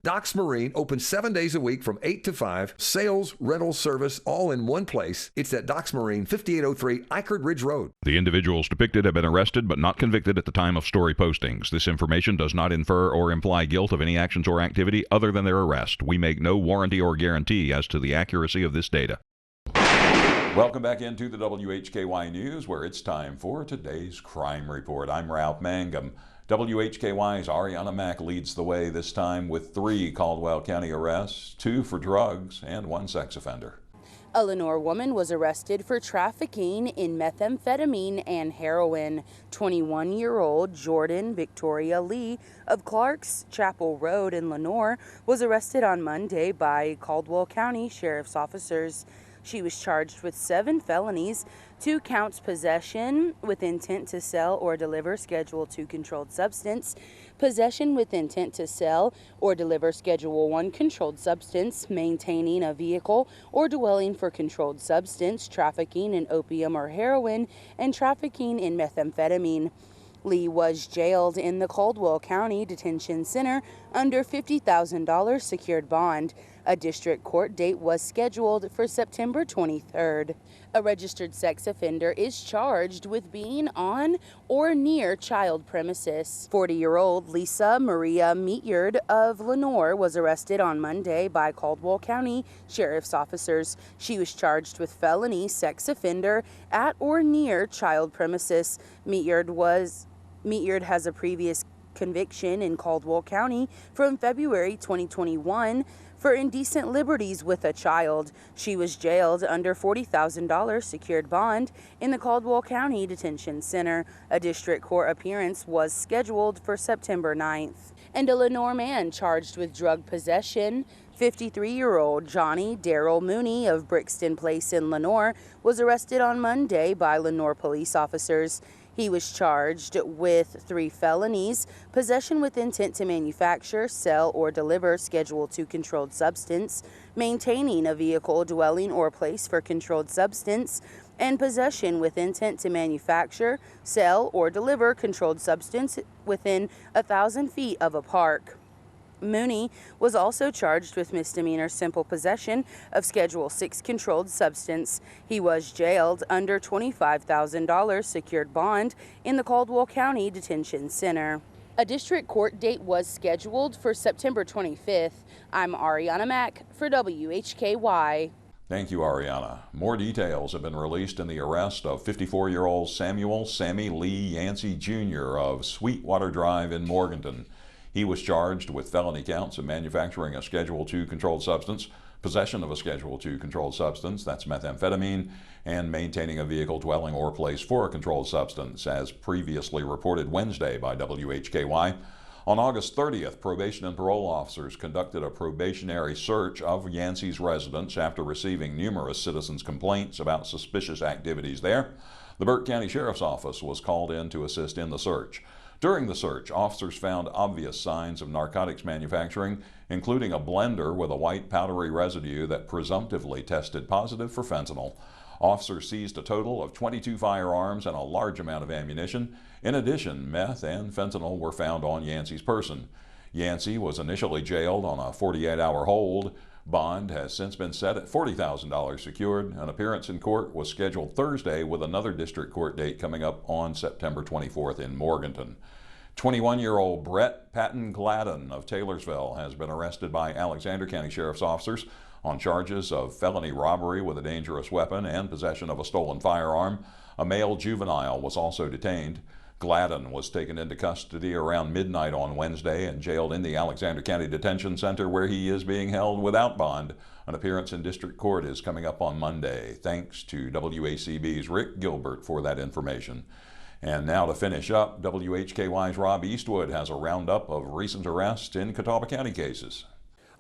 Docks Marine opens 7 days a week from 8 to 5. Sales, rental, service, all in one place. It's at Docks Marine, 5803 Eichard Ridge Road. The individuals depicted have been arrested but not convicted at the time of story postings. This information does not infer or imply guilt of any actions or activity other than their arrest. We make no warranty or guarantee as to the accuracy of this data. Welcome back into the WHKY News, where it's time for today's crime report. I'm Ralph Mangum. WHKY's Arianna Mack leads the way this time with 3 Caldwell County arrests, 2 for drugs, and 1 sex offender. A Lenore woman was arrested for trafficking in methamphetamine and heroin. 21-year-old Jordan Victoria Lee of Clark's Chapel Road in Lenore was arrested on Monday by Caldwell County Sheriff's officers. She was charged with 7 felonies, 2 counts possession with intent to sell or deliver Schedule II controlled substance, possession with intent to sell or deliver Schedule I controlled substance, maintaining a vehicle or dwelling for controlled substance, trafficking in opium or heroin, and trafficking in methamphetamine. Lee was jailed in the Caldwell County Detention Center under $50,000 secured bond. A district court date was scheduled for September 23rd. A registered sex offender is charged with being on or near child premises. 40-year-old Lisa Maria Meatyard of Lenore was arrested on Monday by Caldwell County Sheriff's officers. She was charged with felony sex offender at or near child premises. Meatyard has a previous conviction in Caldwell County from February 2021 for indecent liberties with a child. She was jailed under $40,000 secured bond in the Caldwell County Detention Center. A district court appearance was scheduled for September 9th. And a Lenore man charged with drug possession, 53-year-old Johnny Darrell Mooney of Brixton Place in Lenore, was arrested on Monday by Lenore police officers. He was charged with 3 felonies, possession with intent to manufacture, sell, or deliver Schedule II controlled substance, maintaining a vehicle, dwelling, or place for controlled substance, and possession with intent to manufacture, sell, or deliver controlled substance within 1,000 feet of a park. Mooney was also charged with misdemeanor simple possession of Schedule VI controlled substance. He was jailed under $25,000 secured bond in the Caldwell County Detention Center. A district court date was scheduled for September 25th. I'm Arianna Mack for WHKY. Thank you, Arianna. More details have been released in the arrest of 54-year-old Samuel Sammy Lee Yancey Jr. of Sweetwater Drive in Morganton. He was charged with felony counts of manufacturing a Schedule II controlled substance, possession of a Schedule II controlled substance, that's methamphetamine, and maintaining a vehicle, dwelling, or place for a controlled substance, as previously reported Wednesday by WHKY. On August 30th, probation and parole officers conducted a probationary search of Yancey's residence after receiving numerous citizens' complaints about suspicious activities there. The Burke County Sheriff's Office was called in to assist in the search. During the search, officers found obvious signs of narcotics manufacturing, including a blender with a white powdery residue that presumptively tested positive for fentanyl. Officers seized a total of 22 firearms and a large amount of ammunition. In addition, meth and fentanyl were found on Yancey's person. Yancey was initially jailed on a 48-hour hold. Bond has since been set at $40,000 secured. An appearance in court was scheduled Thursday, with another district court date coming up on September 24th in Morganton. 21-year-old Brett Patton Gladden of Taylorsville has been arrested by Alexander County Sheriff's officers on charges of felony robbery with a dangerous weapon and possession of a stolen firearm. A male juvenile was also detained. Gladden was taken into custody around midnight on Wednesday and jailed in the Alexander County Detention Center, where he is being held without bond. An appearance in district court is coming up on Monday. Thanks to WACB's Rick Gilbert for that information. And now to finish up, WHKY's Rob Eastwood has a roundup of recent arrests in Catawba County cases.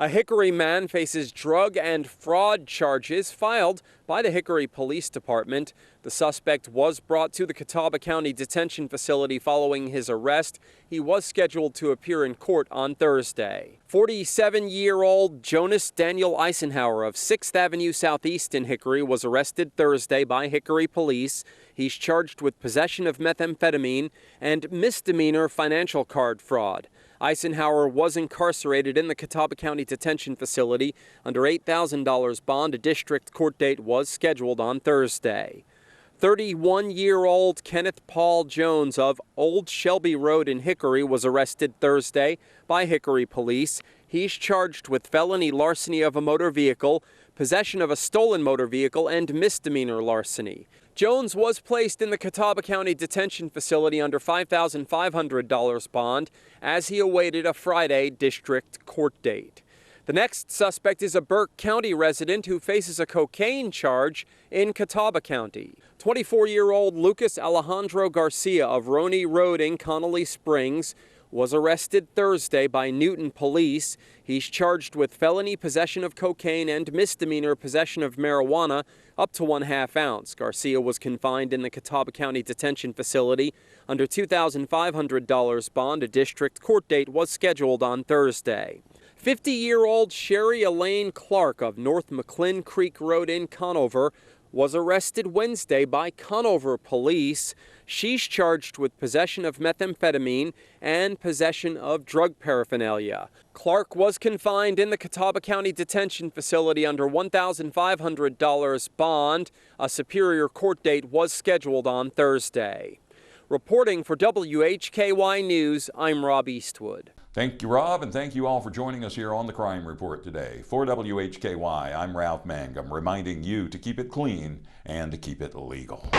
A Hickory man faces drug and fraud charges filed by the Hickory Police Department. The suspect was brought to the Catawba County Detention Facility following his arrest. He was scheduled to appear in court on Thursday. 47-year-old Jonas Daniel Eisenhower of 6th Avenue Southeast in Hickory was arrested Thursday by Hickory police. He's charged with possession of methamphetamine and misdemeanor financial card fraud. Eisenhower was incarcerated in the Catawba County Detention Facility under $8,000 bond. A district court date was scheduled on Thursday. 31-year-old Kenneth Paul Jones of Old Shelby Road in Hickory was arrested Thursday by Hickory police. He's charged with felony larceny of a motor vehicle, possession of a stolen motor vehicle, and misdemeanor larceny. Jones was placed in the Catawba County Detention Facility under $5,500 bond as he awaited a Friday district court date. The next suspect is a Burke County resident who faces a cocaine charge in Catawba County. 24-year-old Lucas Alejandro Garcia of Roney Road in Connolly Springs was arrested Thursday by Newton police. He's charged with felony possession of cocaine and misdemeanor possession of marijuana up to 1/2 ounce. Garcia was confined in the Catawba County Detention Facility under $2,500 bond. A district court date was scheduled on Thursday. 50-year-old Sherry Elaine Clark of North McClin Creek Road in Conover was arrested Wednesday by Conover police. She's charged with possession of methamphetamine and possession of drug paraphernalia. Clark was confined in the Catawba County Detention Facility under $1,500 bond. A Superior Court date was scheduled on Thursday. Reporting for WHKY News, I'm Rob Eastwood. Thank you, Rob, and thank you all for joining us here on the Crime Report today. For WHKY, I'm Ralph Mangum, reminding you to keep it clean and to keep it legal.